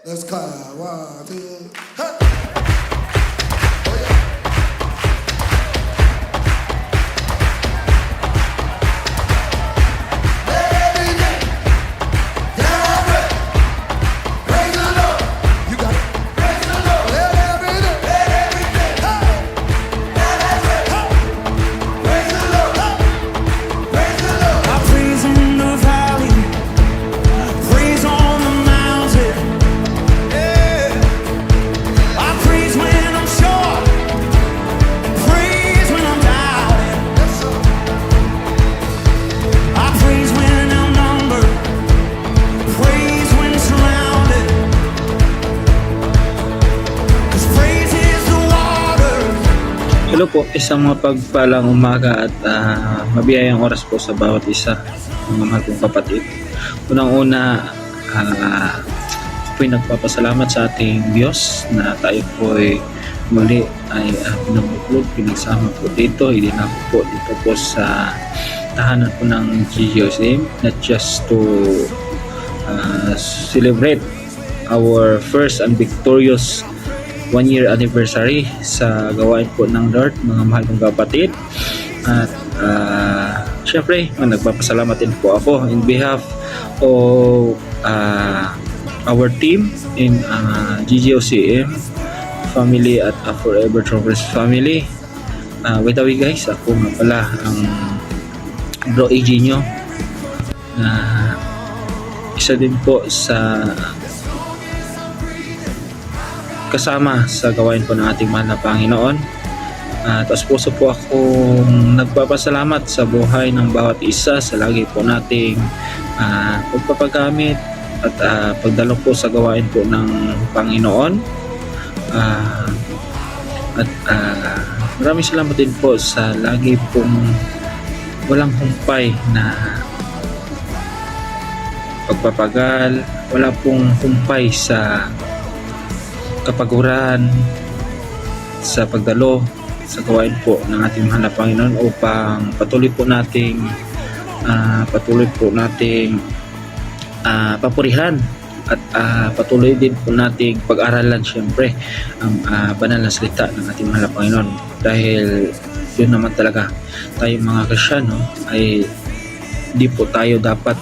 Let's go. 1, 2, hey. Oh, yeah. Every day, Yahweh, praise the Lord. You got it. Praise the Lord. Every day, hey. Praise the Lord. Praise the Lord. I praise in the valley, praise on the mountain. Yeah. I praise when I'm sure, praise when I'm doubting. Yes, sir. I praise when I'm numbered, praise when surrounded. 'Cause praise is the water. Hello po, isang mapagpalang umaga at mabiyayang oras po sa bawat isa, mga mahal kong kapatid. Unang-una, po'y nagpapasalamat sa ating Diyos na tayo po'y muli ay pinabuklod, pinagsama po dito, idinako po dito po sa tahanan po ng GGOCM, not just to celebrate our first and victorious 1-year anniversary sa gawain po ng Lord, mga mahal kong kapatid. At syempre, nagpapasalamat din po ako in behalf of our team in GGOCM family at Forever Tropers family. By the way guys, ako nga pala ang Bro AJ nyo na isa din po sa kasama sa gawain po ng ating mahal na Panginoon. Tapos puso po akong nagpapasalamat sa buhay ng bawat isa sa lagi po nating pagpapagamit at pagdalo po sa gawain po ng Panginoon. Maraming salamat din po sa lagi pong walang humpay na pagpapagal, wala pong humpay sa kapaguran sa pagdalo sa gawain po ng ating mahal na Panginoon upang patuloy po nating papurihan at patuloy din po nating pag-aralan syempre ang banal na salita ng ating mahal na Panginoon, dahil yun naman talaga tayo mga Kristyano ay hindi po tayo dapat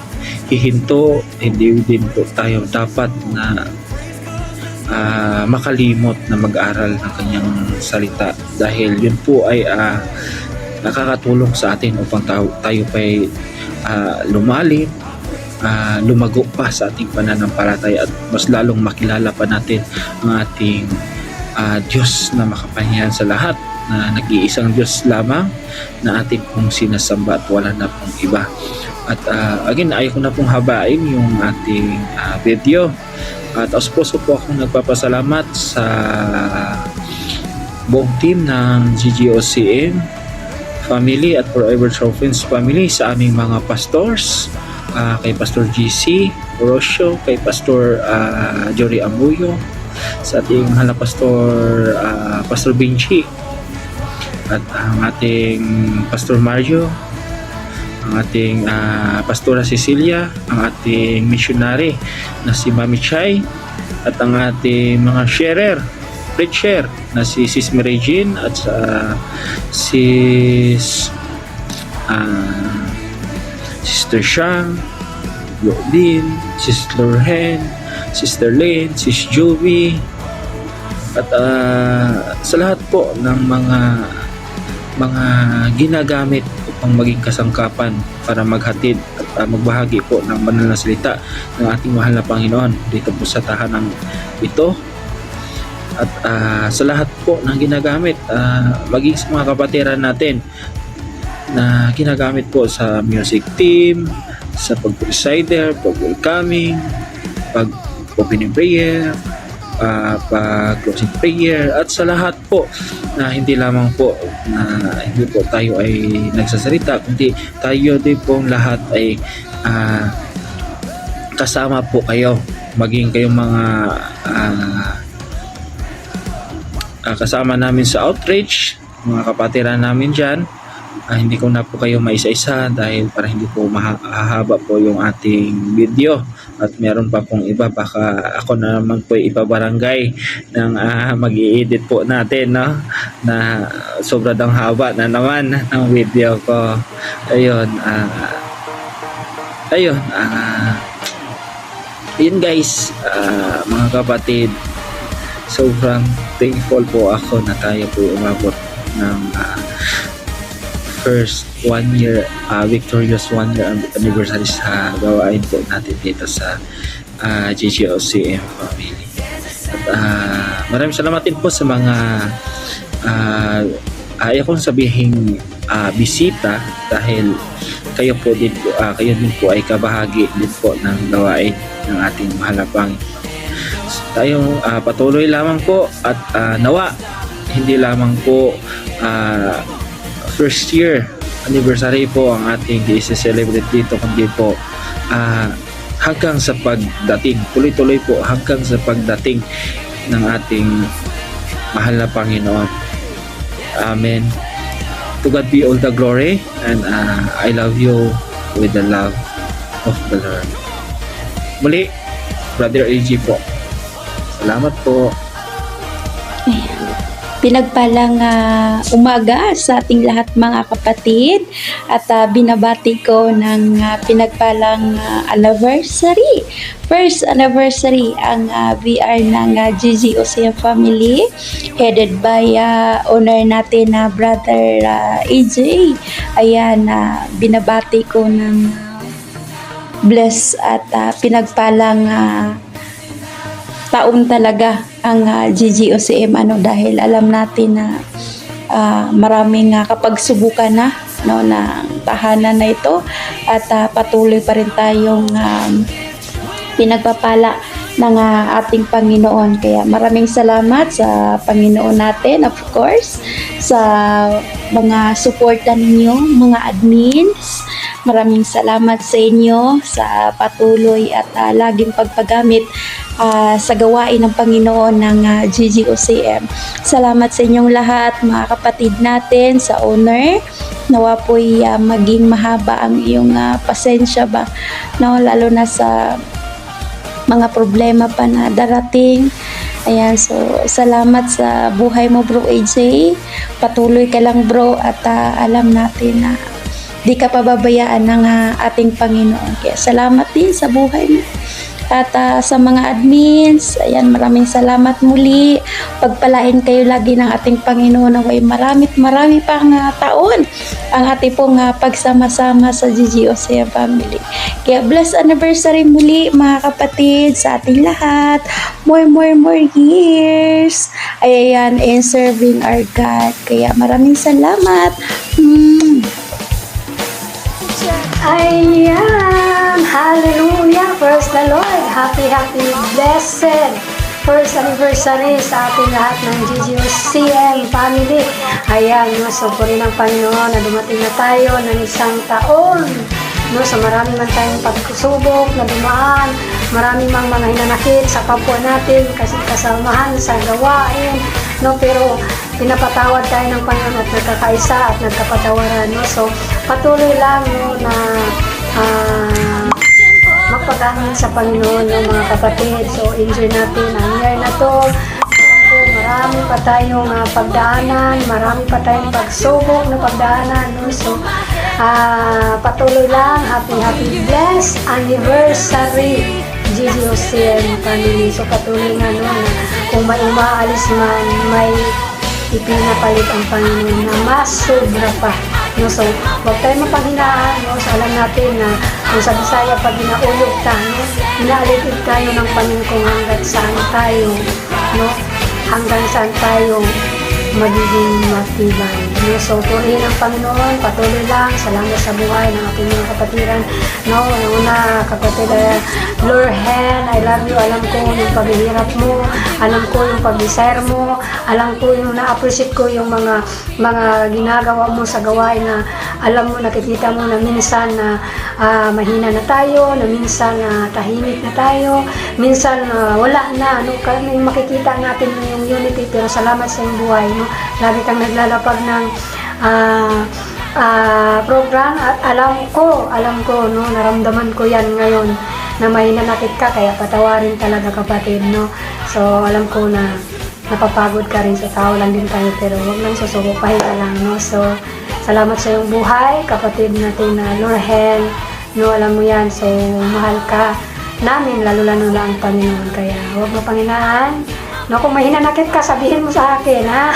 hihinto, hindi din po tayo dapat na makalimot na mag-aral ng kanyang salita, dahil yun po ay nakakatulong sa atin upang tayo pa'y lumalim, lumago pa sa ating pananampalataya at mas lalong makilala pa natin ang ating Diyos na makapangyarihan sa lahat, na nag-iisang Diyos lamang na ating pong sinasamba at wala na pong iba. At again, ayaw ko na pong habain yung ating video. At puso po akong nagpapasalamat sa buong team ng GGOCM family at Forever Trophies family, sa aming mga pastors, kay Pastor GC Orosio, kay Pastor Jory Ambuyo, sa ating mahal na Pastor Benji, at ang ating Pastor Mario, ang ating Pastora Cecilia, ang ating missionary na si Mami Chay, at ang ating mga preacher na si Sis Regine at Sister Shang, Lordin, Sister Lorraine, Sister Lynn, Sis Joey, at sa lahat po ng mga ginagamit upang maging kasangkapan para maghatid at magbahagi po ng banal na salita ng ating mahal na Panginoon dito po sa tahanang ito. At sa lahat po ng ginagamit, maging sa mga kapatiran natin na ginagamit po sa music team, sa pag-presider, pag-welcoming, pag-opening prayer, pag-closing prayer, at sa lahat po na hindi lamang po na hindi po tayo ay nagsasalita, kundi tayo din po lahat ay kasama po kayo, maging kayong mga kasama namin sa outreach, mga kapatiran namin dyan. Hindi ko na po kayo maisa-isa dahil para hindi po mahaba po yung ating video at meron pa pong iba, baka ako na naman po ipabarangay ng mag-i-edit po natin, no? Na sobrang haba na naman ng video ko. Ayun, ayun guys, mga kapatid, sobrang thankful po ako na tayo po umabot ng first 1 year, victorious 1 year anniversary sa gawain po natin dito sa GGOCM family. At maraming salamat din po sa mga ayaw kong sabihin bisita, dahil kayo din po ay kabahagi din po ng gawain ng ating mahal na Panginoon. Tayo patuloy lamang po at nawa hindi lamang po first year anniversary po ang ating i-celebrate dito, kundi po hanggang sa pagdating, tuloy-tuloy po hanggang sa pagdating ng ating mahal na Panginoon. Amen. To God be all the glory, and I love you with the love of the Lord. Muli, Brother AG po. Salamat po. Pinagpalang umaga sa ating lahat mga kapatid, at binabati ko ng pinagpalang anniversary, first anniversary ang VR ng GGOCM family, headed by owner natin na Brother AJ. Ayan, binabati ko ng bless at pinagpalang taon talaga ang GGOCM, dahil alam natin na maraming kapagsubukan na, no, na tahanan na ito, at patuloy pa rin tayong pinagpapala ng ating Panginoon. Kaya maraming salamat sa Panginoon natin, of course, sa mga suporta ninyo, mga admins. Maraming salamat sa inyo sa patuloy at laging pagpagamit sa gawain ng Panginoon ng GGOCM. Salamat sa inyong lahat, mga kapatid natin, sa owner. Nawa po'y maging mahaba ang iyong pasensya ba, no? Lalo na sa mga problema pa na darating. Ayan, so salamat sa buhay mo, Bro AJ. Patuloy ka lang, bro, at alam natin na di ka pababayaan ng ating Panginoon. Kaya salamat din sa buhay mo. At sa mga admins, ayan, maraming salamat muli. Pagpalain kayo lagi ng ating Panginoon, naway marami pang taon ang ating pong pagsama-sama sa GGOCM family. Kaya blessed anniversary muli, mga kapatid, sa ating lahat. More years. Ayan, in serving our God. Kaya maraming salamat. Ayan! Hallelujah! Praise the Lord! Happy, blessed first anniversary sa ating lahat ng GGOCM family. Ayan, so puri ng Panginoon na dumating na tayo ng isang taon. No, so marami man tayong pagkusubok na dumaan, marami mang mga hinanakit sa kapwa natin kasi kasamahan sa gawain, no, pero pinapatawad tayo ng Panginoon at nagkakaisa at nagkapatawaran, no. So patuloy lang, no, na magpagangin sa Panginoon, no, mga kapatid. So enjoy natin ang year na to. Marami pa tayong pagdaanan, marami pa tayong pagsubok na pagdaanan, no. So patuloy lang. Happy blessed anniversary GGOCM family. So patuloy nga, no, na kung may umaalis man, may ipinapalit ang Panginoon na mas sobra pa, no. So huwag tayo mapanghinaan, no. So alam natin na kung sa Bisaya pag ginaulog tayo, inaaligid tayo ng Panginoon kung hanggang saan tayo, no, hanggang saan tayo magiging matibay, no. So purihin ang Panginoon, patuloy lang. Salamat sa buhay ng ating mga kapatiran, no. Una, kapatid Lorhen, I love you. Alam ko yung paghihirap mo, alam ko yung pag-desire mo, alam ko yung na-appreciate ko yung mga ginagawa mo sa gawain na alam mo, nakikita mo na minsan na mahina na tayo, na minsan tahimik na tayo, minsan wala na, no. Yung makikita natin yung unity, pero salamat sa iyong buhay, no. Lagi kang naglalapag ng program at alam ko, no, naramdaman ko yan ngayon na may nanakit ka, kaya patawarin talaga kapatid, no? So, alam ko na napapagod ka rin, sa tao lang din tayo, pero huwag nang susuko, pahinga lang, no? So, salamat sa iyong buhay, kapatid natin na Lorhen, no? Alam mo yan, so, mahal ka namin, lalo-lalo lang ang Panginoon, kaya huwag mo panghinaan. No, kung may hinanakit ka, sabihin mo sa akin, ha?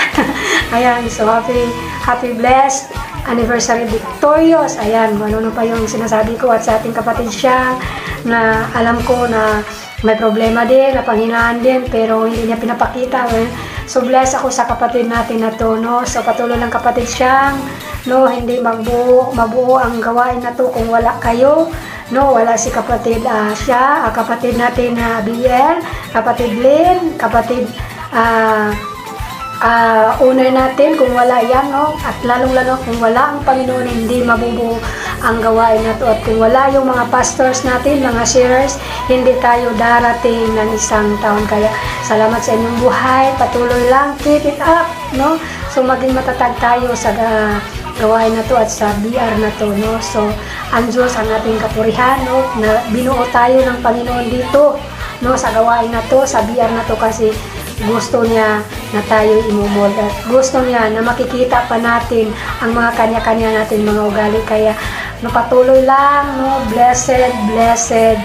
Ayan, so happy blessed anniversary victorious. Ayan, ano pa yung sinasabi ko, at sa ating kapatid siya, na alam ko na may problema din, na panghinaan din, pero hindi niya pinapakita. So, bless ako sa kapatid natin na to, no? So, patuloy lang kapatid siyang, no, hindi mabuo ang gawain na to kung wala kayo. No, wala si kapatid siya, kapatid natin na BL, kapatid Lynn, kapatid owner natin, kung wala yan, no? At lalong-lalo kung wala ang Panginoon, hindi mabubuo ang gawain na to. At kung wala yung mga pastors natin, mga sharers, hindi tayo darating ng isang taon. Kaya salamat sa inyong buhay, patuloy lang, keep it up, no? So maging matatag tayo sa gawain na to at sa BR na to, no? So ang Diyos ang ating kapurihan, no? Na binuo tayo ng Panginoon dito, no? Sa gawain na to, sa BR na to, kasi gusto niya na tayo imumod at gusto niya na makikita pa natin ang mga kanya-kanya natin mga ugali. Kaya no, patuloy lang, no? Blessed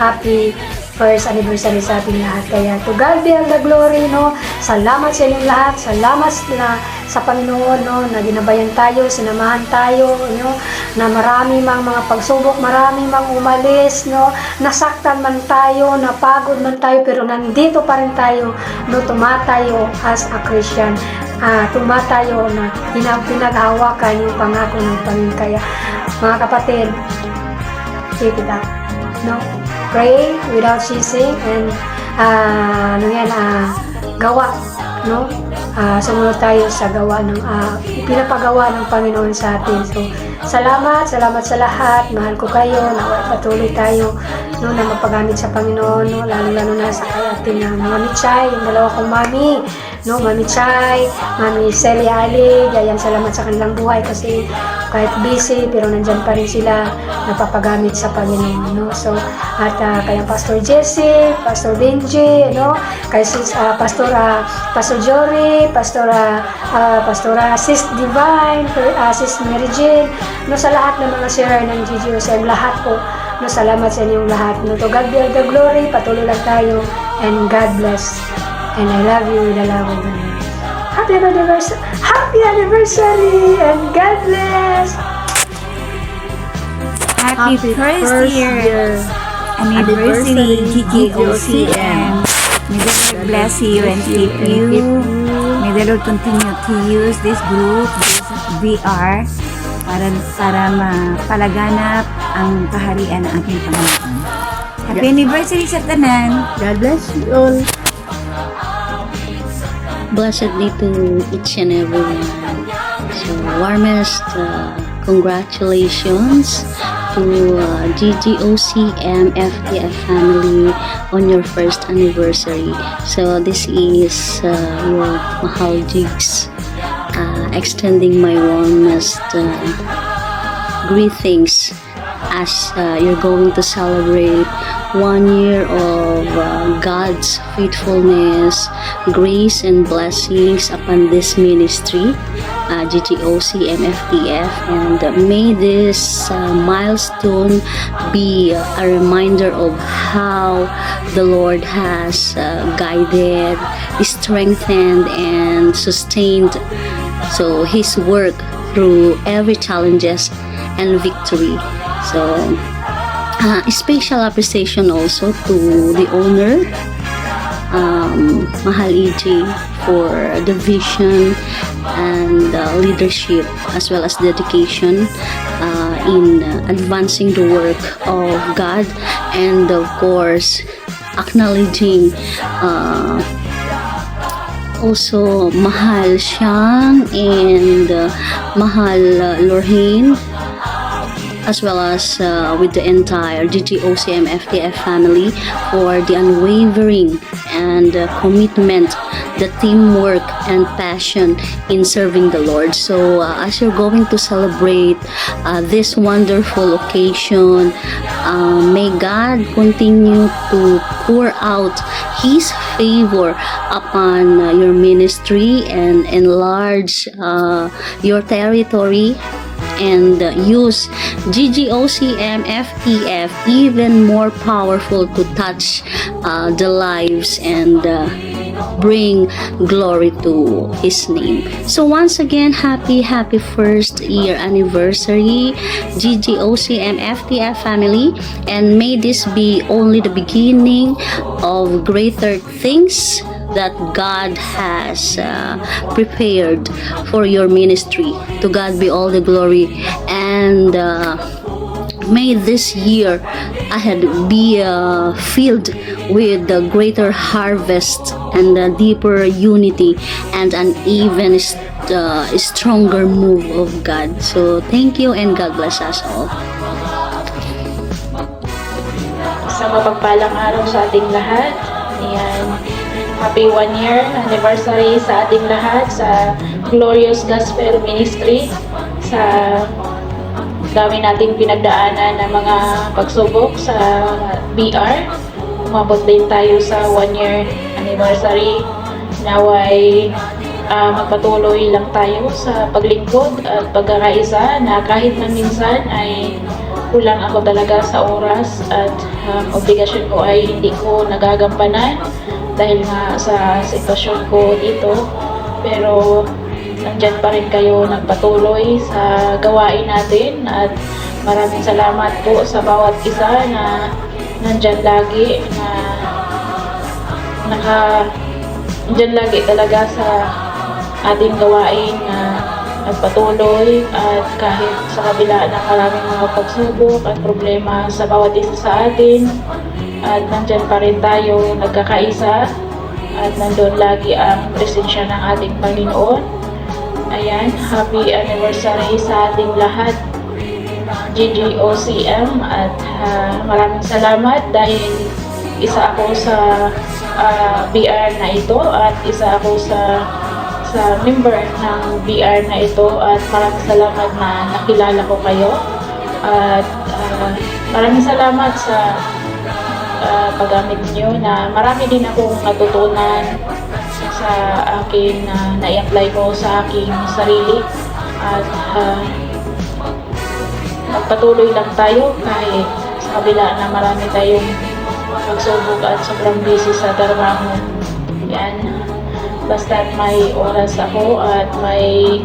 happy first anniversary sa ating lahat. Kaya to God be all the glory, no? Salamat sa inyong lahat, salamat na sa Panginoon, no? Na ginabayan tayo, sinamahan tayo, no? Na marami mang mga pagsubok, marami mang umalis, no? Nasaktan man tayo, napagod man tayo, pero nandito pa rin tayo, no? Tumatayo as a Christian, tumatayo na pinaghahawakan yung pangako ng Panginoon. Kaya mga kapatid, keep it up, no? Pray without ceasing, and gawa, no? Sumunod tayo sa gawa ng pinapagawa ng Panginoon sa atin. So, salamat sa lahat. Mahal ko kayo. Naway patuloy tayo, no, na mapagamit sa Panginoon, no? Lalo na sa ating Mami Chay, yung dalawa kong mami, no? Mami Chay, Mami Celia Ali, gayan, salamat sa kanilang buhay, kasi kahit busy, pero nandyan pa rin sila, napapagamit sa Panginoon, no? So, at kay Pastor Jesse, Pastor Benji, no? Kay Pastor Jory, Pastora Sis Divine, Sis Mary Jane, no? Sa lahat ng mga share ng GGOCM, lahat po, no? Salamat sa inyong lahat, no? To God be all the glory, patuloy lang tayo, and God bless, and I love you with the love of the Lord. Happy anniversary, and God bless. Happy first year anniversary GGOCM. May the Lord bless you and keep you. May the Lord continue to use this group, this VR, para mapalaganap ang kaharian ng ating Panginoon. Happy anniversary sa tanan. God bless you all. Blessed day to each and everyone. So, warmest congratulations to GGOCM FTF family on your first anniversary. So, this is your Mahal Jigs extending my warmest greetings as you're going to celebrate 1 year of God's faithfulness, grace, and blessings upon this ministry, GGOCM FTF, and may this milestone be a reminder of how the Lord has guided, strengthened, and sustained His work through every challenges and victory. So, special appreciation also to the owner, Mahal EJ, for the vision and leadership, as well as dedication in advancing the work of God, and of course acknowledging also Mahal Siang and Mahal Lorraine as well as with the entire GGOCM FTF family for the unwavering and commitment, the teamwork and passion in serving the Lord. So as you're going to celebrate this wonderful occasion, may God continue to pour out His favor upon your ministry and enlarge your territory, and use GGOCM FTF even more powerful to touch the lives and bring glory to His name. So once again, happy first year anniversary GGOCM FTF family, and may this be only the beginning of greater things that God has prepared for your ministry. To God be all the glory, and may this year ahead be filled with the greater harvest and a deeper unity and an even stronger move of God. So thank you, and God bless us all. Sa mapagpalang araw sa ating lahat. Ayan. Happy 1 year anniversary sa ating lahat sa Glorious Gospel Ministry, sa dami nating pinagdaanan ng mga pagsubok sa BR. Umabot din tayo sa 1 year anniversary. Naway magpatuloy lang tayo sa paglingkod at pagkakaisa, na kahit na minsan ay kulang ako talaga sa oras at obligasyon ko ay hindi ko nagagampanan dahil nga sa sitwasyon ko dito, pero nandyan pa rin kayo nagpatuloy sa gawain natin, at maraming salamat po sa bawat isa na nandyan lagi, na nandyan lagi talaga sa ating gawain, na nagpatuloy, at kahit sa kabila ng maraming mga pagsubok at problema sa bawat isa sa atin, at nandyan pa rin tayo nagkakaisa, at nandun lagi ang presensya ng ating Panginoon. Ayan, happy anniversary sa ating lahat, GGOCM, at maraming salamat dahil isa ako sa BR na ito, at isa ako sa member ng BR na ito, at maraming salamat na nakilala ko kayo, at maraming salamat sa paggamit niyo, na marami din akong natutunan sa akin na na-apply ko sa aking sarili, at magpatuloy lang tayo kahit sa kabila na marami tayong pagsubok at sobrang busy sa trabaho. Yan, basta't may oras ako at may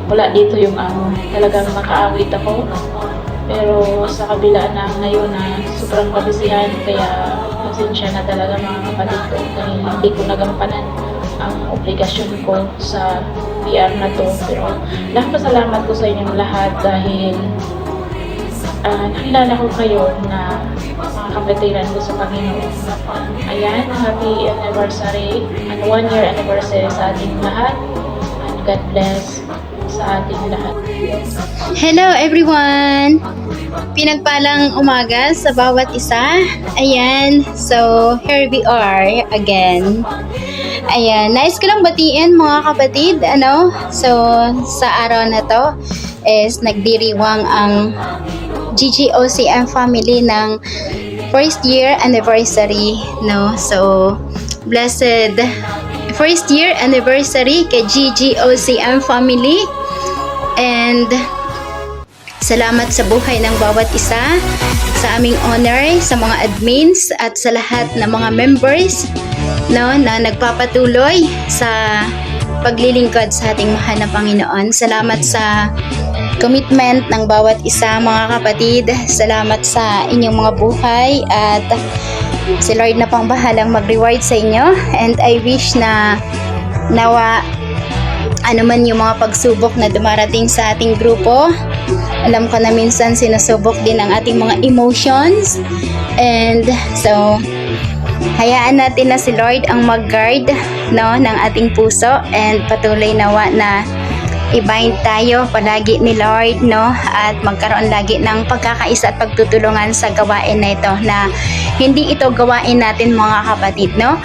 wala dito yung talagang makaawit ako. Pero sa kabila na ngayon na sobrang kabisihan, kaya pasensya na talaga mga kapatid ko dahil hindi ko nagampanan ang obligasyon ko sa PR na to. Pero napasalamat ko sa inyong lahat dahil nakilala ko kayo na mga kapatiran ko sa Panginoon. Ayan, happy anniversary and 1 year anniversary sa ating lahat, and God bless sa ating lahat. Hello everyone! Pinagpalang umaga sa bawat isa. Ayan, so here we are again. Ayan, nais ko lang batiin mga kapatid, so sa araw na to is nagdiriwang ang GGOCM family ng first year anniversary, so blessed first year anniversary kay GGOCM family, and salamat sa buhay ng bawat isa, sa aming honor, sa mga admins at sa lahat ng mga members na nagpapatuloy sa paglilingkod sa ating mahal na Panginoon. Salamat sa commitment ng bawat isa mga kapatid. Salamat sa inyong mga buhay, at si Lord na pang bahalang mag-reward sa inyo, and I wish na nawa man yung mga pagsubok na dumarating sa ating grupo. Alam ko na minsan sinusubok din ang ating mga emotions, and so hayaan natin na si Lord ang mag-guard ng ating puso, and patuloy nawa na i-bind tayo palagi ni Lord, no? At magkaroon lagi ng pagkakaisa at pagtutulungan sa gawain na ito, na hindi ito gawain natin mga kapatid, no?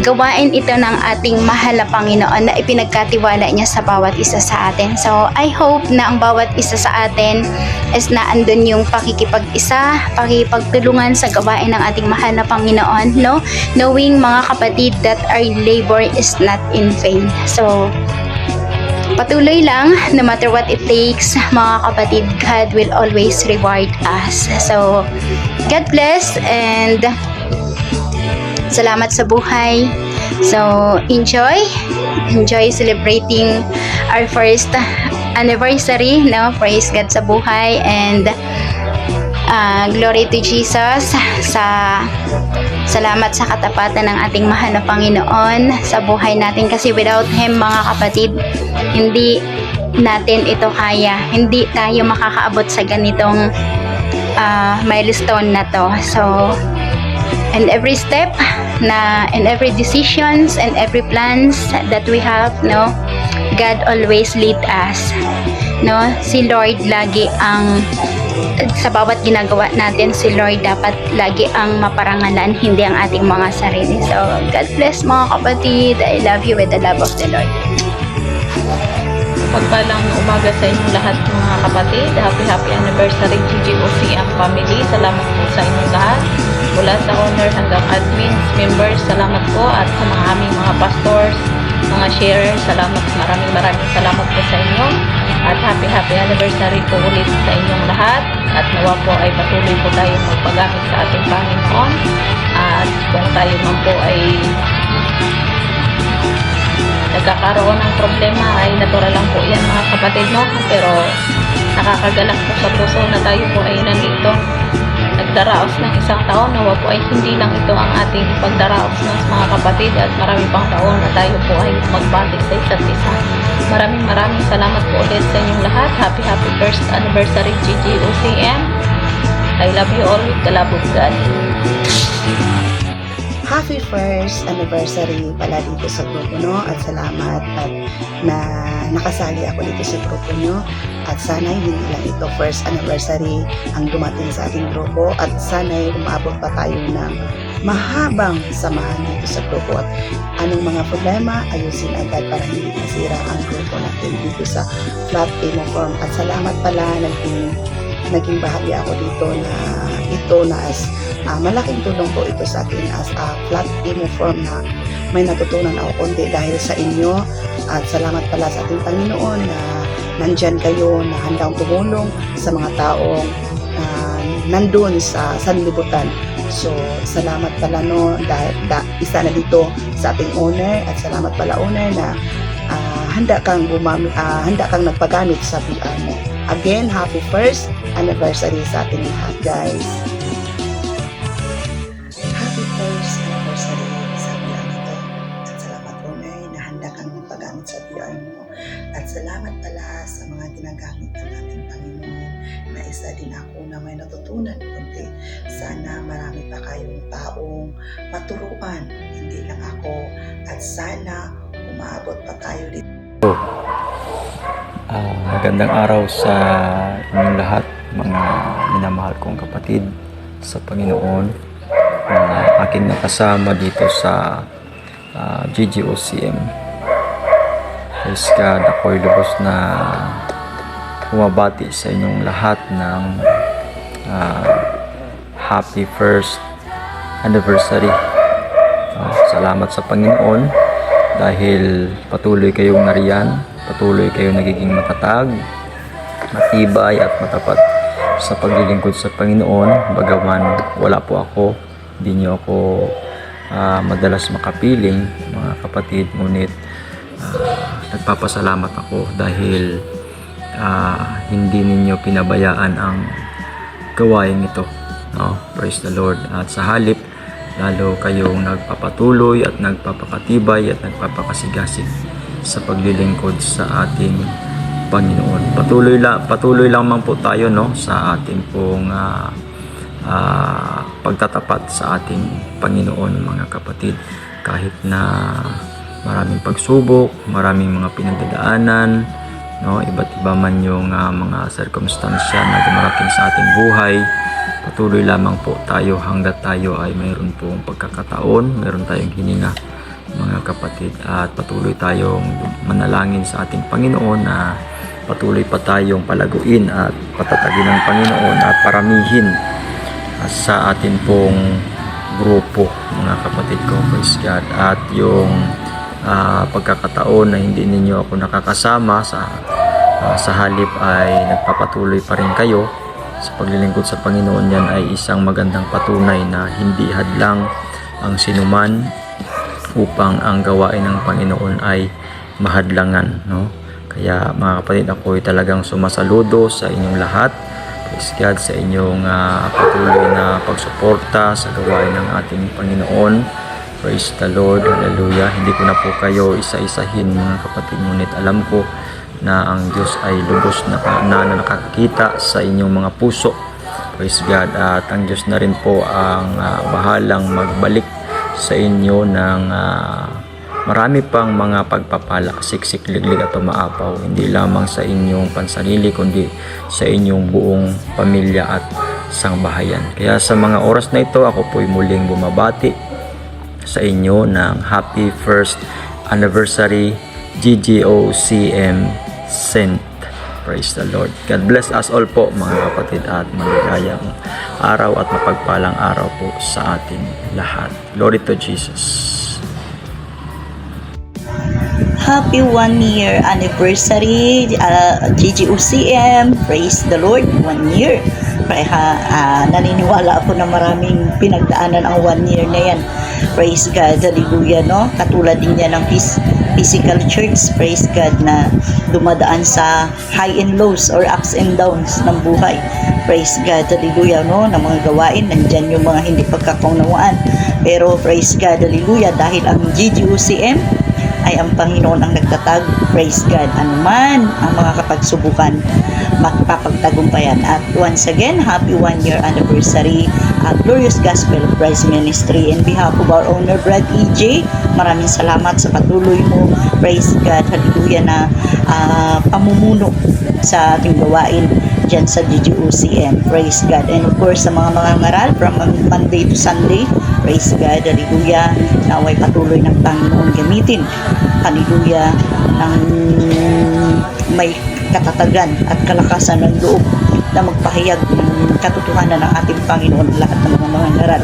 Gawain ito ng ating mahal na Panginoon na ipinagkatiwala niya sa bawat isa sa atin. So I hope na ang bawat isa sa atin is na andun yung pakikipag-isa, pakikipagtulungan sa gawain ng ating mahal na Panginoon, no? Knowing mga kapatid that our labor is not in vain. So patuloy lang, no matter what it takes, mga kapatid, God will always reward us. So, God bless and salamat sa buhay. So, enjoy celebrating our first anniversary, no? Praise God sa buhay and glory to Jesus. Salamat sa katapatan ng ating mahal na Panginoon sa buhay natin, kasi without Him mga kapatid, hindi natin ito kaya. Hindi tayo makakaabot sa ganitong milestone na to. So, in every step, in every decisions and every plans that we have, no, God always lead us. No, si Lord lagi ang sa bawat ginagawa natin, si Lord dapat lagi ang maparangalan, hindi ang ating mga sarili. So, God bless mga kapatid. I love you with the love of the Lord. Pagpalang umaga sa inyong lahat mga kapatid. Happy anniversary GGOCM family. Salamat po sa inyong lahat. Mula sa owner hanggang admins, members, salamat po. At sa mga aming mga pastors, mga sharers, salamat. Maraming salamat po sa inyo. At happy anniversary po ulit sa inyong lahat. At nawa po ay patuloy po tayo magpagamit sa ating Panginoon. At kung tayo man po ay nagkakaroon ng problema, ay natural lang po yan mga kapatid, no? Pero nakakagalak po sa puso na tayo po ay nandito nagdaraos ng isang taon. Nawa po ay hindi lang ito ang ating pagdaraos ng mga kapatid, at marami pang taon na tayo po ay magbati sa isa't isa. Maraming salamat po ulit sa inyong lahat. Happy first anniversary GGOCM. I love you all with the love of God. Happy first anniversary pala dito sa grupo nyo, at salamat at na nakasali ako dito sa grupo nyo, at sana'y hindi lang ito first anniversary ang dumating sa ating grupo, at sana'y umabot pa tayo ng mahabang samahan dito sa grupo, at anong mga problema ayusin agad para hindi masira ang grupo natin dito sa Flat Emo Form. At salamat pala, naging bahagi ako dito na ito na as malaking tulong po ito sa akin as a Flat Emo Form, na may natutunan ako konti dahil sa inyo. At salamat pala sa ating Panginoon na nandyan kayo, na handang tumulong sa mga taong nandun sa sanlibutan. So salamat pala, no, dahil isa na dito sa ating owner, at salamat pala owner na handa kang nagpagamit sa PR mo. Again, happy first anniversary sa ating lahat, guys. Happy first anniversary sa PR nito. At salamat owner na handa kang nagpagamit sa PR mo. At salamat pala sa mga ginagamit ng ating Panginoon, na isa din ako na may natutunan kundi. Sana marami pa kayong taong maturuan, hindi lang ako, at sana umaabot pa tayo dito. Magandang araw sa inyong lahat, mga minamahal kong kapatid sa Panginoon, na aking nakasama dito sa GGOCM. Praise God, ako'y lubos na bumabati sa inyong lahat ng happy first anniversary. Salamat sa Panginoon dahil patuloy kayong nariyan, patuloy kayong nagiging matatag, matibay at matapat sa paglilingkod sa Panginoon. Bagaman wala po ako, hindi niyo ako madalas makapiling mga kapatid, ngunit nagpapasalamat ako dahil hindi ninyo pinabayaan ang gawain ito, no? Praise the Lord. At sa halip, lalo kayong nagpapatuloy at nagpapakatibay at nagpapakasigasig sa paglilingkod sa ating Panginoon. Patuloy lang man po tayo, no, sa ating pong pagtatapat sa ating Panginoon, mga kapatid. Kahit na maraming pagsubok, maraming mga pinagdadaanan, no, iba't iba man yung mga sirkumstansya na dumarating sa ating buhay, patuloy lamang po tayo hanggat tayo ay mayroon pong pagkakataon, mayroon tayong hininga mga kapatid, at patuloy tayong manalangin sa ating Panginoon na patuloy pa tayong palaguin at patatagin ng Panginoon at paramihin sa atin pong grupo mga kapatid ko, praise God. At yung pagkakataon na hindi ninyo ako nakakasama sa halip ay nagpapatuloy pa rin kayo sa paglilingkod sa Panginoon, yan ay isang magandang patunay na hindi hadlang ang sinuman upang ang gawain ng Panginoon ay mahadlangan, no? Kaya mga kapatid, ako ay talagang sumasaludo sa inyong lahat. Praise God, sa inyong patuloy na pagsuporta sa gawain ng ating Panginoon. Praise the Lord, hallelujah. Hindi ko na po kayo isa-isahin mga kapatid, ngunit alam ko na ang Diyos ay lubos na nakakita sa inyong mga puso. Praise God, at ang Diyos na rin po ang bahalang magbalik sa inyo ng marami pang mga pagpapala, siksik, liglig at umaapaw, hindi lamang sa inyong pansarili kundi sa inyong buong pamilya at sangbahayan. Kaya sa mga oras na ito, ako po'y muling bumabati sa inyo ng happy first anniversary GGOCM Saint. Praise the Lord. God bless us all po mga kapatid, at maligayang araw at mapagpalang araw po sa ating lahat. Glory to Jesus. Happy 1 year anniversary GGOCM. Praise the Lord, 1 year. Naniniwala ako na maraming pinagdaanan ang 1 year na yan. Praise God, hallelujah, no? Katulad din yan ng physical church, praise God, na dumadaan sa high and lows or ups and downs ng buhay. Praise God, hallelujah, no? Ng mga gawain, nandyan yung mga hindi pagkakaunawaan. Pero praise God, hallelujah, dahil ang GGOCM ay ang Panginoon ang nagtatag. Praise God, anuman ang mga kapagsubukan, magpapagtagumpayan. At once again, happy 1 year anniversary Glorious Gospel of Christ Ministry. In behalf of our owner, Brad EJ, maraming salamat sa patuloy mo, praise God, hallelujah, na pamumuno sa ating gawain dyan sa GGOCM. Praise God. And of course, sa mga ngaral from Monday to Sunday, praise God, hallelujah, naway patuloy ng Panginoon gamitin, hallelujah, ng may katatagan at kalakasan ng loob na magpahayag ng katotohanan ng ating Panginoon, lahat ng mga ngaral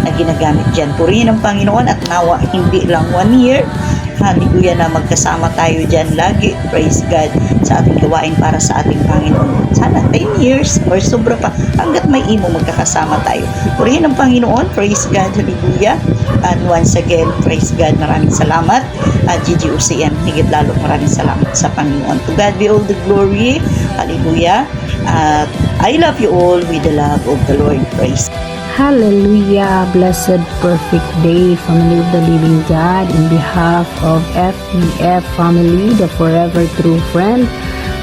na ginagamit dyan. Purihin ang Panginoon, at nawa hindi lang 1 year, hallelujah, na magkasama tayo dyan lagi, praise God, sa ating gawain para sa ating Panginoon. Sana 10 years or sobra pa, hanggat may imo magkakasama tayo. Purihin ang Panginoon, praise God, hallelujah. And once again, praise God, maraming salamat. GGOCM, higit lalo maraming salamat sa Panginoon. To God be all the glory, hallelujah. I love you all with the love of the Lord. Praise. Hallelujah, blessed perfect day, family of the living God. In behalf of FEF family, the forever true friend,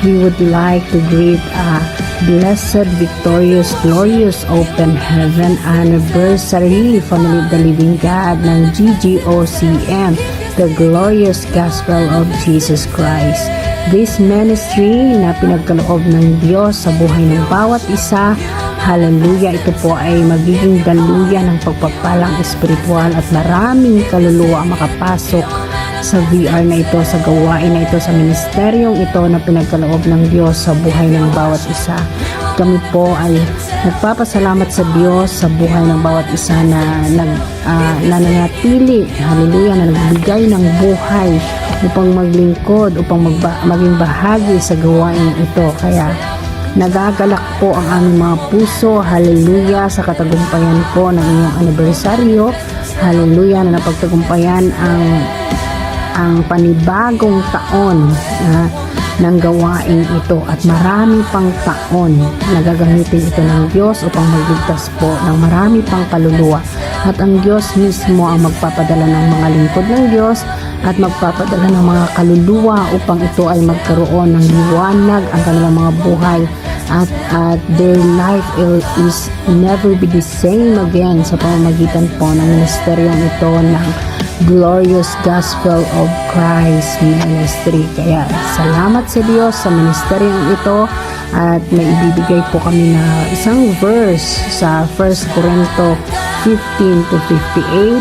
we would like to greet a blessed, victorious, glorious, open heaven anniversary, family of the living God ng GGOCM, the glorious gospel of Jesus Christ. This ministry na pinagkaloob ng Diyos sa buhay ng bawat isa, hallelujah, ito po ay magiging daluyan ng pagpagpalang espiritual at maraming kaluluwa makapasok sa VR na ito, sa gawain na ito, sa ministeryong ito na pinagkaloob ng Diyos sa buhay ng bawat isa. Kami po ay nagpapasalamat sa Diyos sa buhay ng bawat isa na nananatili, hallelujah, na nagbigay ng buhay upang maglingkod, upang maging bahagi sa gawain ito. Kaya nagagalak po ang aming mga puso, hallelujah, sa katagumpayan po ng inyong anibersaryo, hallelujah, na napagtagumpayan ang panibagong taon ng gawain ito, at marami pang taon na gagamitin ito ng Diyos upang magligtas po ng marami pang kaluluwa. At ang Diyos mismo ang magpapadala ng mga lingkod ng Diyos at magpapadala ng mga kaluluwa upang ito ay magkaroon ng liwanag ang kanilang mga buhay at their life is never be the same again sa pamamagitan po ng ministeryong ito ng Glorious Gospel of Christ Ministry. Kaya salamat sa Diyos sa ministeryong ito, at may ibibigay po kami na isang verse sa 1 Corinto 15 to 58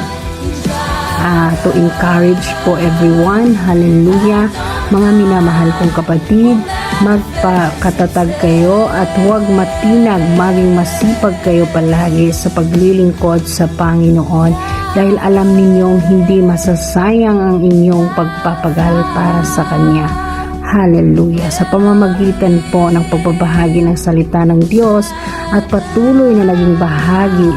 to encourage po everyone. Hallelujah. Mga minamahal kong kapatid, magpakatatag kayo at huwag matinag, maging masipag kayo palagi sa paglilingkod sa Panginoon, dahil alam ninyong hindi masasayang ang inyong pagpapagal para sa Kanya. Hallelujah. Sa pamamagitan po ng pagbabahagi ng salita ng Diyos at patuloy na naging bahagi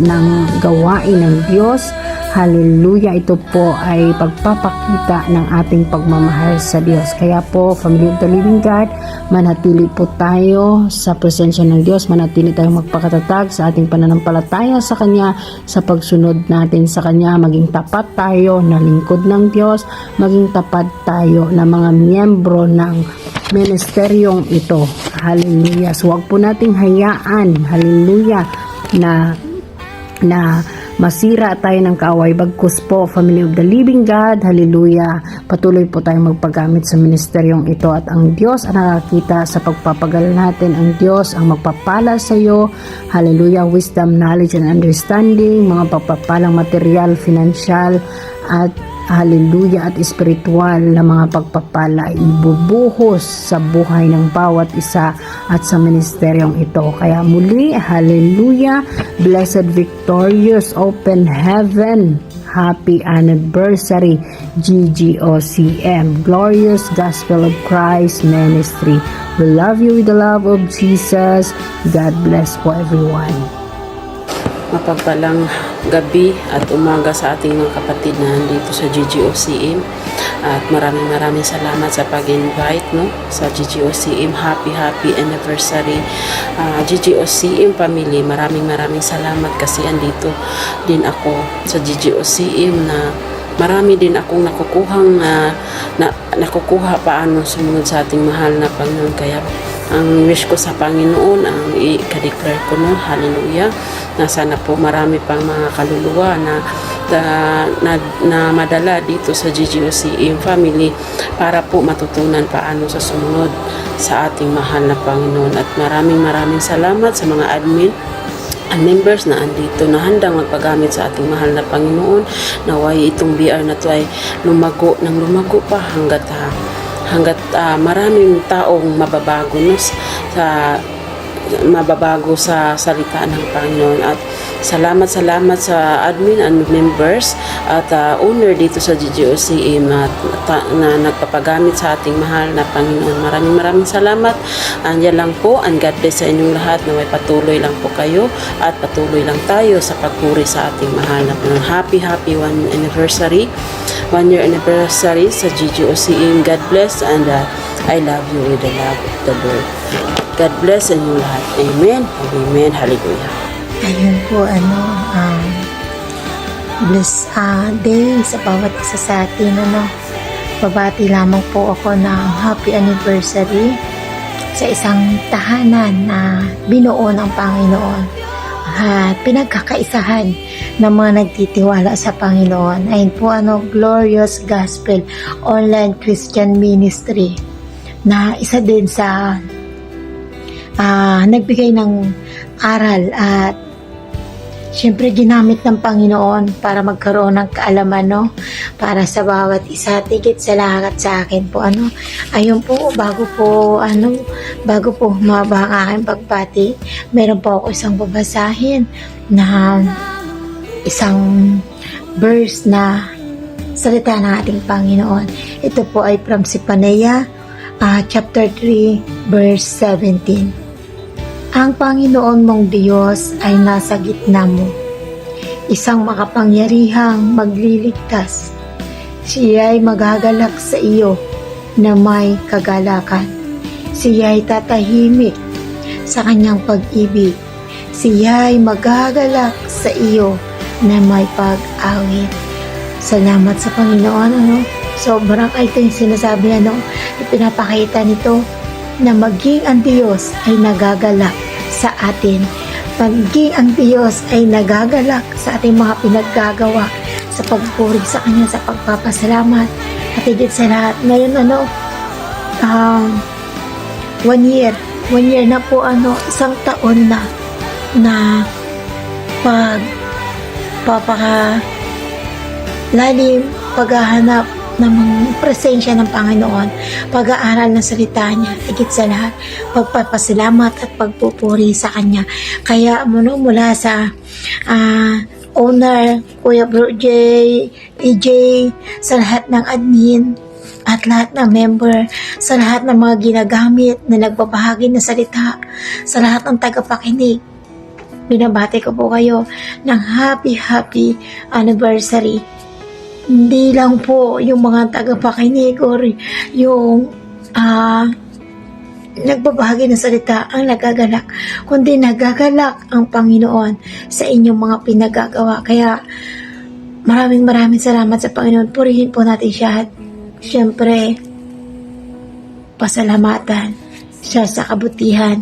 ng gawain ng Diyos, hallelujah, ito po ay pagpapakita ng ating pagmamahal sa Diyos. Kaya po, Family of the Living God, manatili po tayo sa presensya ng Diyos, manatili tayong magpakatatag sa ating pananampalataya sa Kanya, sa pagsunod natin sa Kanya, maging tapat tayo na lingkod ng Diyos, maging tapat tayo na mga miyembro ng ministeryong ito. Hallelujah. So, huwag po nating hayaan, hallelujah, na masira tayo ng kaaway. Bagkus po, Family of the Living God, hallelujah, patuloy po tayong magpagamit sa ministeryong ito, at ang Diyos ang nakakita sa pagpapagal natin. Ang Diyos ang magpapala sa iyo, hallelujah, wisdom, knowledge, and understanding, mga pagpapalang material, financial, at hallelujah, at spiritual na mga pagpapala ibubuhos sa buhay ng bawat isa at sa ministeryong ito. Kaya muli, hallelujah, blessed, victorious, open heaven, happy anniversary, GGOCM, Glorious Gospel of Christ Ministry. We love you with the love of Jesus. God bless po everyone. Mapagpalang gabi at umaga sa ating mga kapatid na nandito sa GGOCM, at maraming salamat sa pag-invite sa GGOCM. Happy anniversary, GGOCM family. Maraming salamat kasi andito din ako sa GGOCM na marami din akong nakukuha paano sumunod sa ating mahal na Panginoon. Kaya ang wish ko sa Panginoon, ang i-declare ko hallelujah, na sana po marami pang mga kaluluwa na madala dito sa GGOCM family para po matutunan paano sa sumunod sa ating mahal na Panginoon. At maraming salamat sa mga admin and members na andito na handang magpagamit sa ating mahal na Panginoon. Naway itong BR na to ay lumago pa hanggat maraming taong mababago sa salita ng Panginoon. At salamat sa admin and members at owner dito sa GGOCM na nagpapagamit sa ating mahal na Panginoon. Maraming salamat. Andiyan lang po, and God bless sa inyong lahat. Naway patuloy lang po kayo at patuloy lang tayo sa pagpuri sa ating mahal na Panginoon. Happy 1 year anniversary sa GGOCM. God bless, and I love you with the love of the Lord. God bless sa inyong lahat. Amen. Amen. Hallelujah. Ayun po, bless day sa bawat isa sa atin. Babati lamang po ako ng happy anniversary sa isang tahanan na binuo ng Panginoon at pinagkakaisahan ng mga nagtitiwala sa Panginoon. Ayun po, Glorious Gospel Online Christian Ministry, na isa din sa nagbigay ng aral at syempre ginamit ng Panginoon para magkaroon ng kaalaman para sa bawat isa. Tigit sa lahat sa akin po ayun po, bago po humaba ang aking pagbati, meron po ako isang babasahin na isang verse na salita ng ating Panginoon. Ito po ay from Sipanea chapter 3 verse 17. Ang Panginoon mong Diyos ay nasa gitna mo, isang makapangyarihang magliligtas. Siya ay magagalak sa iyo na may kagalakan. Siya ay tatahimik sa kanyang pag-ibig. Siya ay magagalak sa iyo na may pag-awit. Salamat sa Panginoon. Sobrang ito yung sinasabi ipinapakita nito na maging ang Diyos ay nagagalak sa atin. Maging ang Diyos ay nagagalak sa ating mga pinaggagawa, sa pagpuri sa Kanya, sa pagpapasalamat. At higit sa lahat, ngayon 1 year na po, isang taon na lalim paghahanap ng presensya ng Panginoon, pag-aaral ng salita niya, higit sa lahat, pagpapasalamat at pagpupuri sa Kanya. Kaya mula sa owner, Kuya Bro J, EJ, sa lahat ng admin, at lahat ng member, sa lahat ng mga ginagamit na nagbabahagi ng salita, sa lahat ng tagapakinig, binabati ko po kayo ng happy anniversary. Hindi lang po yung mga tagapakinig or yung nagbabahagi ng salita ang nagagalak, kundi nagagalak ang Panginoon sa inyong mga pinagagawa. Kaya maraming salamat sa Panginoon. Purihin po natin siya. Siyempre, pasalamatan siya sa kabutihan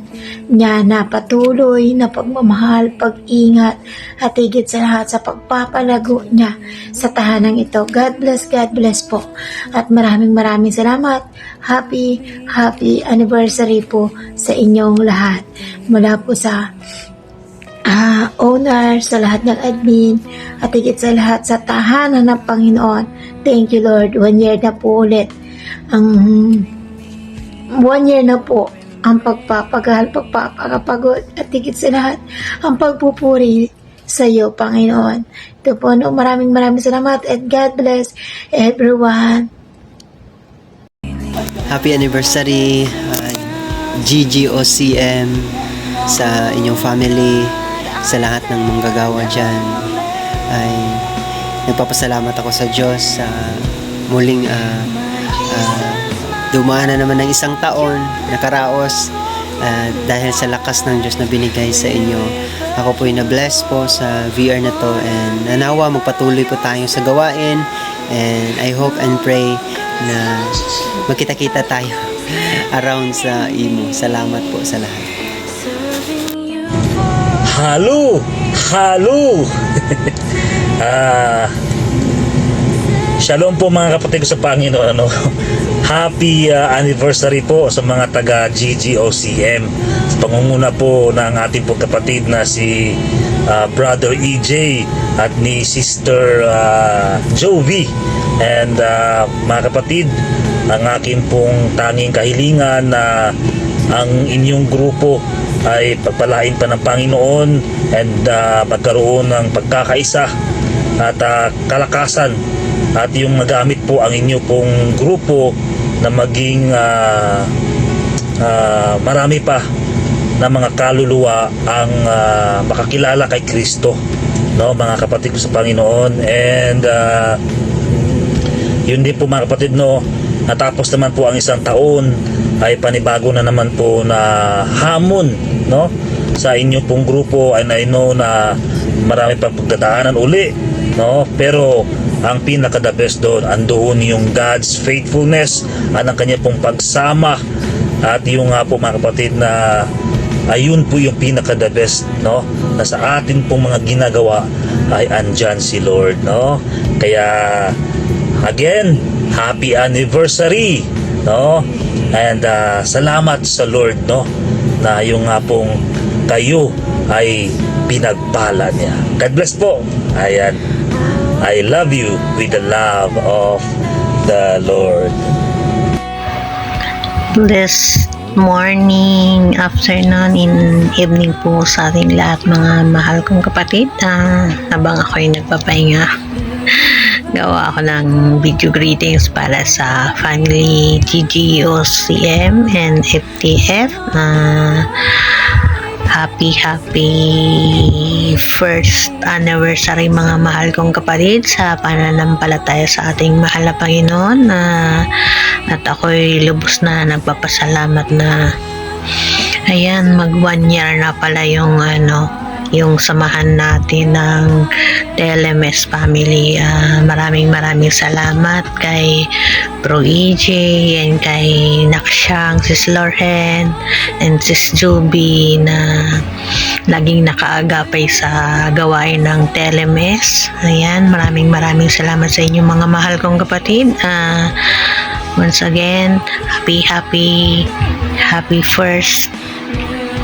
niya na patuloy na pagmamahal, pag-ingat, at higit sa lahat sa pagpapalago niya sa tahanang ito. God bless po. At maraming salamat. Happy anniversary po sa inyong lahat. Mula po sa owner, sa lahat ng admin, at higit sa lahat sa tahanan ng Panginoon. Thank you, Lord. 1 year na po ulit. 1 year na po ang pagpapagal, pagpapakapagod, at higit sa lahat ang pagpupuri sa iyo, Panginoon. Ito po, maraming salamat, and God bless everyone. Happy anniversary, GGOCM, sa inyong family, sa lahat ng manggagawa dyan. Ay nagpapasalamat ako sa Diyos sa muling dumaan na naman ng isang taon, nakaraos, dahil sa lakas ng Diyos na binigay sa inyo. Ako po'y na-bless po sa VR na to, and nanawa magpatuloy po tayo sa gawain, and I hope and pray na magkita-kita tayo around sa imo. Salamat po sa lahat. Halo! Shalom po mga kapatid ko sa Panginoon. Happy anniversary po sa mga taga GGOCM. Sa pangunguna po ng ating po kapatid na si Brother EJ at ni Sister Jovi. And mga kapatid, ang aking pong tanging kahilingan na ang inyong grupo ay pagpalain pa ng Panginoon, and magkaroon ng pagkakaisa at kalakasan, at yung magamit po ang inyo pong grupo na maging marami pa na mga kaluluwa ang makakilala kay Kristo, no, mga kapatid ko sa Panginoon. And yun din po mga kapatid, no, natapos naman po ang isang taon, ay panibago na naman po na hamon, no, sa inyo pong grupo. And I know na marami pang pagdadaanan uli, no, pero ang pinaka the best doon, andoon yung God's faithfulness at ang kanya pong pagsama, at yung po mga kapatid na ayun po yung pinaka the best, no, na sa atin pong mga ginagawa ay andyan si Lord, no. Kaya again, happy anniversary, no, and salamat sa Lord, no, na yung pong kayo ay pinagpala niya. God bless po. Ayan, I love you with the love of the Lord. Blessed morning, afternoon, and evening po sa ating lahat, mga mahal kong kapatid. Habang ako'y nagpapahinga, gawa ako ng video greetings para sa family GGOCM and FTF. Happy first anniversary mga mahal kong kapatid sa pananampalataya sa ating mahal na Panginoon, at ako'y lubos na nagpapasalamat na ayan, mag 1 year na pala yung yung samahan natin ng TLMS family. Maraming salamat kay Bro EJ and kay Nakshang, Sis Lorhen and Sis Juby na laging nakaagapay sa gawain ng TLMS. Ayan, maraming salamat sa inyo mga mahal kong kapatid. Once again, happy first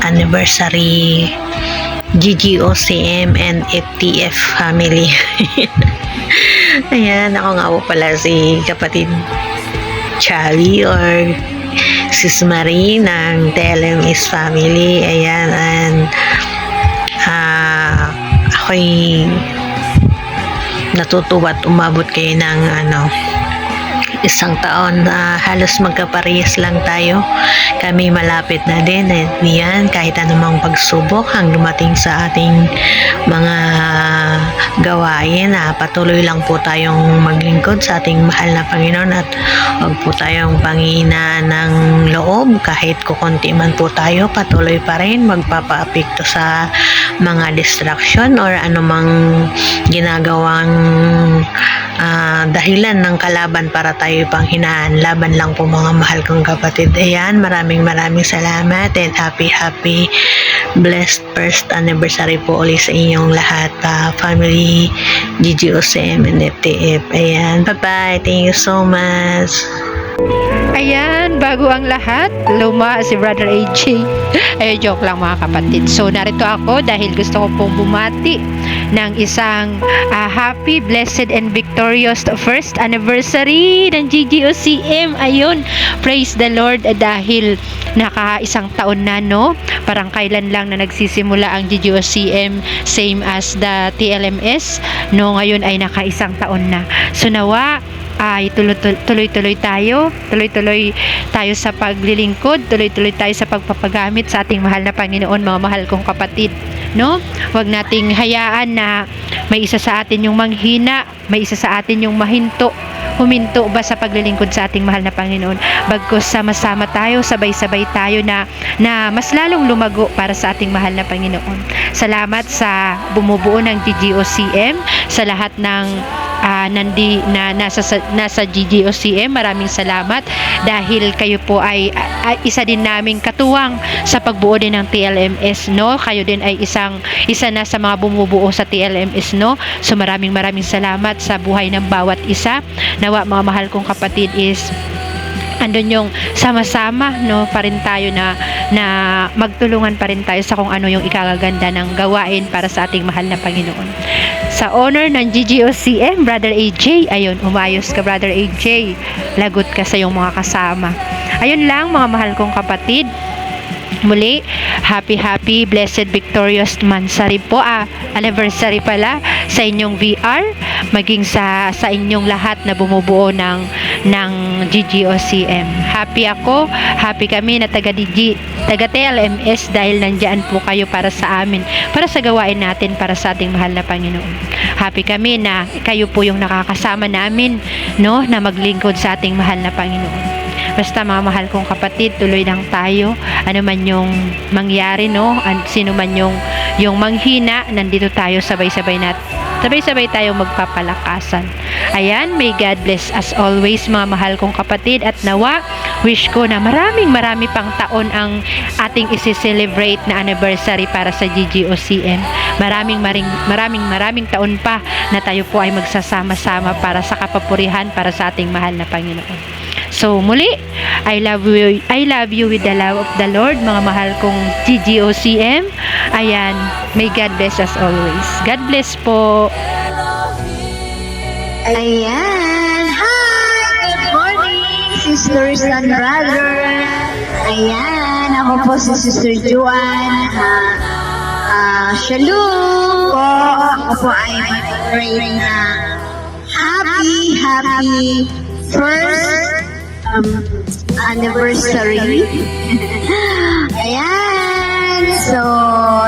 anniversary GGOCM and FTF family. Ayan, ako nga po pala si kapatid Chavi or Sis Marie ng TLMS family. Ayan, and ako'y natutuwa at umabot kayo ng isang taon. Halos magkaparehas lang tayo. Kami malapit na din. At yan, kahit anumang pagsubok ang dumating sa ating mga gawain, patuloy lang po tayong maglingkod sa ating mahal na Panginoon at huwag po tayong pangina ng loob. Kahit kukunti man po tayo, patuloy pa rin magpapaapekto sa mga distraction or anumang ginagawang dahilan ng kalaban para tayo panghinaan. Laban lang po mga mahal kong kapatid. Ayan, maraming salamat and happy blessed first anniversary po ulit sa inyong lahat, family GGOCM and FTF. Ayan, bye-bye. Thank you so much. Ayan, bago ang lahat, luma si Brother AJ. Ay, joke lang mga kapatid. So, narito ako dahil gusto ko pong bumati ng isang happy, blessed, and victorious first anniversary ng GGOCM. Ayun, praise the Lord dahil naka-isang taon na, no? Parang kailan lang na nagsisimula ang GGOCM, same as the TLMS, no? Ngayon ay naka-isang taon na. So, nawa, ay tuloy-tuloy tayo sa paglilingkod, tuloy-tuloy tayo sa pagpapagamit sa ating mahal na Panginoon, mga mahal kong kapatid, no? Huwag nating hayaan na may isa sa atin yung manghina, may isa sa atin yung huminto ba sa paglilingkod sa ating mahal na Panginoon. Bagkus sama-sama tayo, sabay-sabay tayo na mas lalong lumago para sa ating mahal na Panginoon. Salamat sa bumubuo ng GGOCM, sa lahat ng nasa GGOCM. Maraming salamat dahil kayo po ay isa din naming katuwang sa pagbuo din ng TLMS, no? Kayo din ay isa na sa mga bumubuo sa TLMS, no? So maraming salamat sa buhay ng bawat isa. Nawa mga mahal kong kapatid is andun yung sama-sama, no, pa rin tayo na magtulungan pa rin tayo sa kung ano yung ikagaganda ng gawain para sa ating mahal na Panginoon. Sa honor ng GGOCM, Brother AJ, ayun, umayos ka Brother AJ, lagot ka sa iyong mga kasama. Ayun lang mga mahal kong kapatid. Muli, happy, blessed, victorious mansari po, anniversary pala sa inyong VR, maging sa inyong lahat na bumubuo ng GGOCM. Happy ako, happy kami na taga TLMS dahil nandiyan po kayo para sa amin, para sa gawain natin, para sa ating mahal na Panginoon. Happy kami na kayo po yung nakakasama namin, no, na maglingkod sa ating mahal na Panginoon. Basta mga mahal kong kapatid, tuloy lang tayo. Ano man yung mangyari, no? Sino man yung manghina, nandito tayo sabay-sabay tayo magpapalakasan. Ayan, may God bless as always mga mahal kong kapatid, at nawa, wish ko na marami pang taon ang ating isi-celebrate na anniversary para sa GGOCM. Maraming taon pa na tayo po ay magsasama-sama para sa kapapurihan para sa ating mahal na Panginoon. So muli, I love you with the love of the Lord, mga mahal kong GGOCM. Ayan, may God bless us always. God bless po. Ayan, hi! Good morning, sisters and brothers. Ayan, ako po si Sister Juan. Shalom po. Ako po ay mag-pray na happy first anniversary. Ayan. So,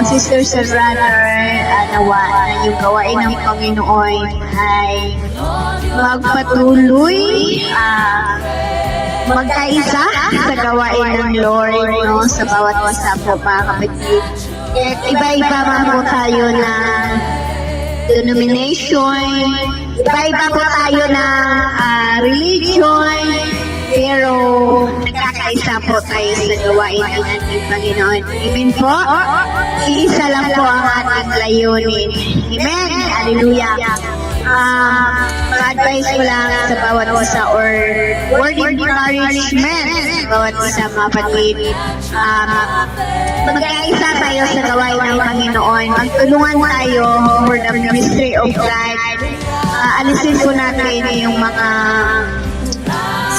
sisters and brothers, nawa na yung gawain ng Panginoon ay magpatuloy magkaisa sa gawain ng Lord, no, sa bawat isa po mga kapatid. At iba-iba man po tayo na denomination, iba-iba po tayo ng religion, pero nagkakaisa po tayo sa gawain ng ating Panginoon. Amen po? Iisa lang po ang ating layunin. Amen? Hallelujah. Mag-advise ko lang sa bawat isa or word of encouragement sa bawat isa mga kapatid. Magkaisa tayo sa gawain ng Panginoon. Magtulungan tayo for the ministry of God. Alisin po natin yung mga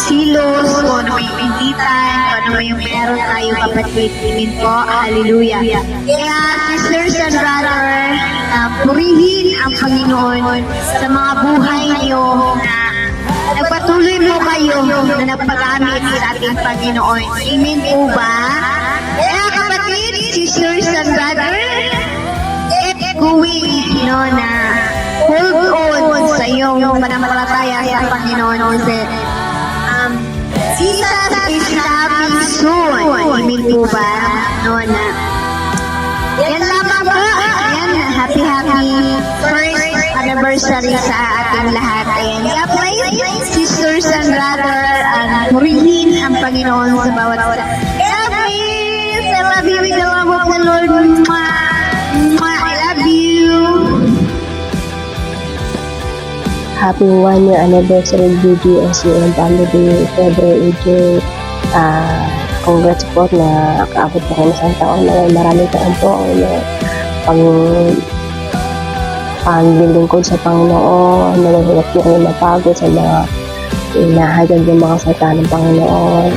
silos, kung ano may pinditan, kung ano yung meron tayo kapatid. Amen po. Hallelujah. Kaya sisters and brother, purihin ang Panginoon sa mga buhay niyo na nagpatuloy mo kayo na nagpagamit sa ating Panginoon. Amen po ba? Kaya kapatid, sisters and brother, keep going, na hold on sa iyong pananampalataya sa Panginoon kasi Jesus is coming soon. Amen po ba? Na yan lamang po. Ayan, happy first anniversary sa ating lahat. Ayan, God bless sisters and brother at purihin ang Panginoon sa bawat isa. God bless! I love you with the love of the Lord. I love you. Happy 1-year anniversary GGOC and family, February 18. Congrats po na kaabot na kayo isang taon na maraming taon po paglilingkod sa Panginoon, nalulunod po kayo mapagod sa mga inahagad yung mga salita ng Panginoon.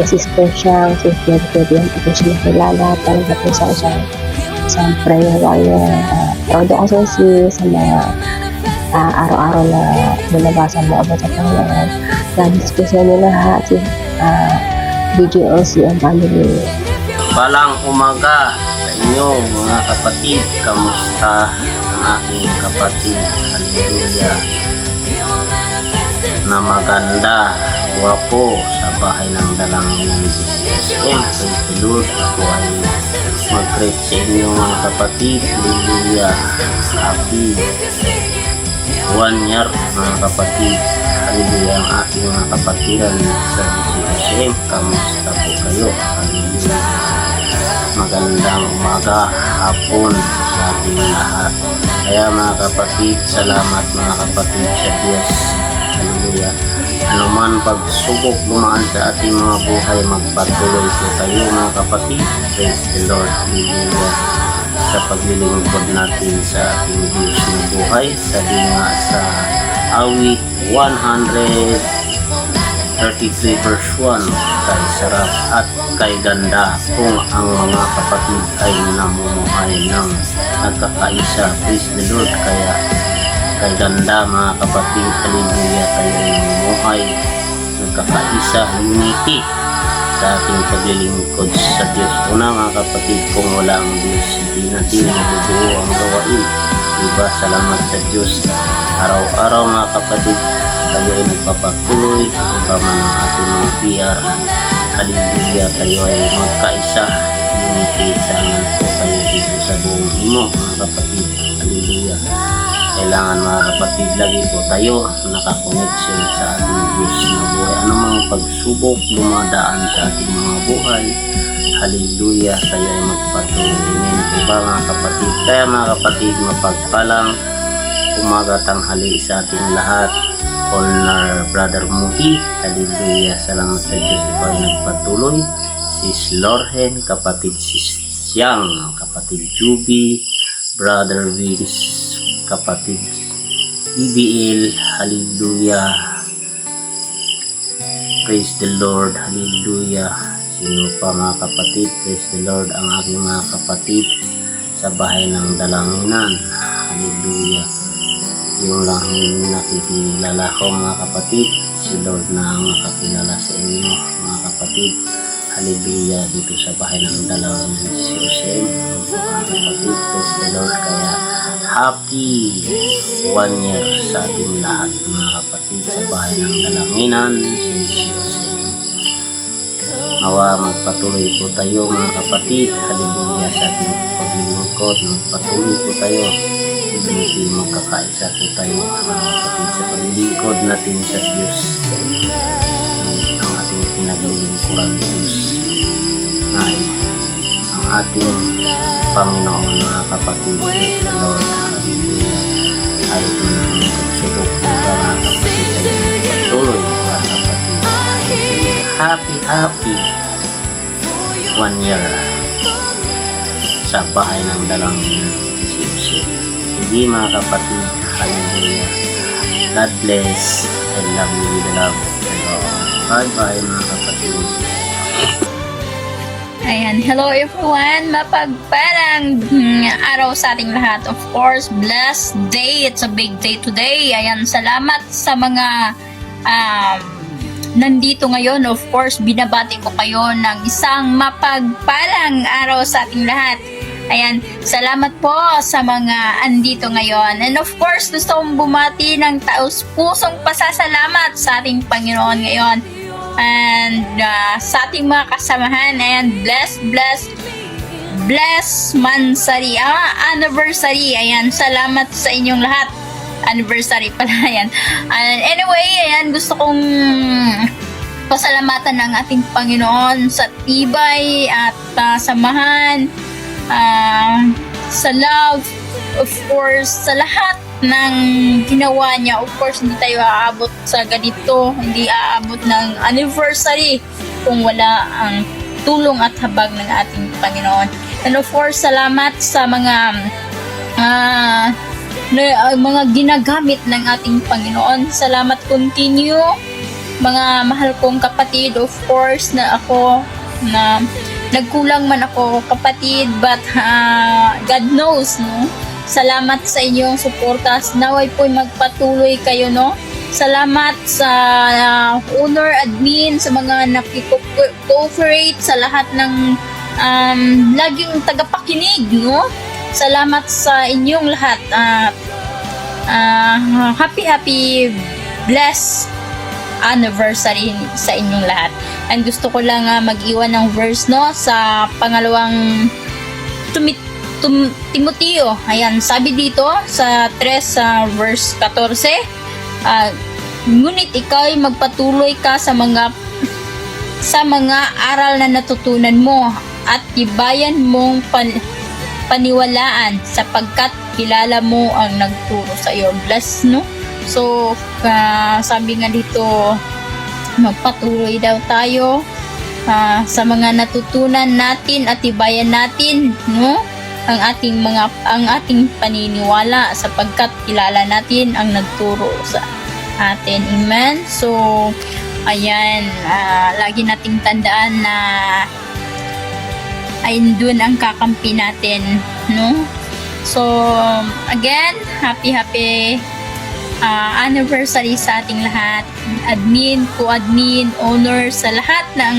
Sister Siang, Sister Kevin, po siya nakilala, talaga po sa isang prayer warrior. Proud ako sa mga araw-araw na binabasa mo about sa Panginoon. Lagi po sa inyo lahat, BGOC and family. Balang umaga sa inyo mga kapatid. Kamusta ang aking kapatid? Hallelujah. Na maganda, guwapo sa bahay ng dalangin ng SSM. Praise the Lord. Ako ay mag-greet sa inyo mga kapatid. Hallelujah. Happy 1 year mga kapatid. Hallelujah ang aking mga kapatiran sa GCSM. Kamusta po kayo? Hallelujah. Magandang umaga, hapon sa ating lahat. Kaya mga kapatid, salamat mga kapatid sa Diyos. Hallelujah. Ano man pagsubok dumaan sa ating mga buhay, magpatuloy po tayo mga kapatid. Praise the Lord. Hallelujah. Sa paglilingkod natin sa ating Diyos na buhay, sabi nga sa awit 133 verse 1, kay sarap at kay ganda kung ang mga kapatid ay namumuhay ng nagkakaisa. Praise the Lord. Kaya kay ganda mga kapatid, hallelujah, tayo ay namumuhay nagkakaisa, unity sa ating paglilingkod sa Diyos. Una mga kapatid, kung wala ang Diyos, hindi natin mabubuo ang gawain. Diba? Salamat sa Diyos. Araw-araw mga kapatid, tayo ay nagpapatuloy. Iba man ang ating mga PR. Hallelujah, tayo ay magkaisa. Unity, sana po tayo dito sa buong imo mga kapatid. Hallelujah. Kailangan mga kapatid, lagi po tayo nakakoneksyon sa ating Diyos na buhay. Anumang pagsubok dumadaan sa ating mga buhay, hallelujah, tayo ay magpatuloy. Amen. Diba mga kapatid? Kaya mga kapatid, mapagpalang umaga tanghali sa ating lahat. Honor Brother Muhi, hallelujah, salamat sa Diyos. Ikaw ay nagpatuloy. Sis Lorhen, kapatid Sis Siang, kapatid Juby, Brother Vince, kapatid BBL, hallelujah. Praise the Lord, hallelujah. Sino pa mga kapatid? Praise the Lord, ang aking mga kapatid sa bahay ng dalanginan, hallelujah. Yung lang nakikilala ko mga kapatid, si Lord na ang nakakilala sa inyo mga kapatid, hallelujah. Dito sa bahay ng dalanginan si Joseph mga kapatid, praise the Lord. Kaya happy 1 year sa ating lahat mga kapatid sa bahay ng dalanginan si Joseph. Nawa magpatuloy po tayo mga kapatid. Hallelujah sa ating paglilingkod. Magpatuloy po tayo. Hindi magkakaisa po tayo mga kapatid sa paglilingkod natin sa Diyos. Ang ating pinaglilingkuran Diyos ay ang ating Panginoon mga kapatid. Lord, hallelujah. Ay ito na ang pagsubok po sa mga kapatid ay patuloy mga kapatid. Happy 1 year sa bahay ng dalangin si Hindi mga kapatid, hallelujah. God bless. I love you with the love of the Lord. Bye bye mga kapatid. Ayan, hello everyone! Mapagpalang araw sa ating lahat. Of course, blessed day. It's a big day today. Ayan, salamat sa mga nandito ngayon. Of course, binabati ko kayo ng isang mapagpalang araw sa ating lahat. Ayan, salamat po sa mga andito ngayon. And of course, gusto kong bumati ng taus-pusong pasasalamat sa ating Panginoon ngayon. And sa ating mga kasamahan, ayan, bless Mansari, anniversary, ayan, salamat sa inyong lahat. Anniversary pala, ayan. Anyway, ayan, gusto kong pasalamatan ng ating Panginoon sa tibay at samahan, sa love, of course, sa lahat ng ginawa niya. Of course, hindi tayo aabot sa ganito, hindi aabot ng anniversary kung wala ang tulong at habag ng ating Panginoon. And of course, salamat sa mga ginagamit ng ating Panginoon. Salamat continue, mga mahal kong kapatid. Of course, na ako na nagkulang man ako kapatid, but God knows, no? Salamat sa inyong suporta. Naway po'y magpatuloy kayo, no? Salamat sa owner, admin, sa mga nakikooperate, sa lahat ng laging tagapakinig, no? Salamat sa inyong lahat. Happy blessed anniversary sa inyong lahat. And gusto ko lang mag-iwan ng verse, no, sa pangalawang Timoteo. Ayan, sabi dito sa 3 verse 14, ngunit ikaw'y magpatuloy ka sa mga aral na natutunan mo at tibayan mong paniwalaan sapagkat kilala mo ang nagturo sa iyo. Bless, no? So, sabi nga dito, magpatuloy daw tayo sa mga natutunan natin at tibayan natin, no? ang ating paniniwala sapagkat kilala natin ang nagturo sa atin. Amen. So, ayan, lagi nating tandaan na ayun dun ang kakampi natin, no? So, again, happy anniversary sa ating lahat. Admin, co-admin, owner, sa lahat ng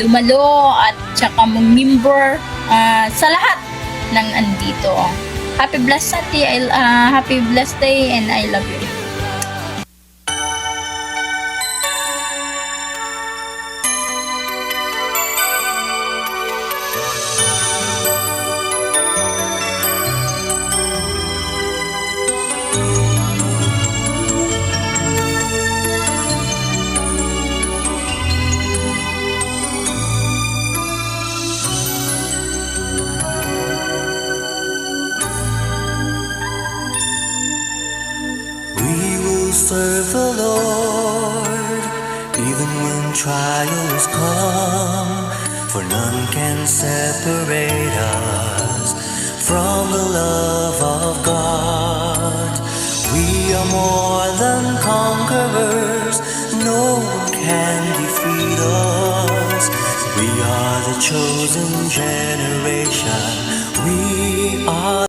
dumalo at saka member, sa lahat ng andito. Happy blessed day and I love you. Serve the Lord even when trials come, for none can separate us from the love of God. We are more than conquerors, no one can defeat us. We are the chosen generation, we are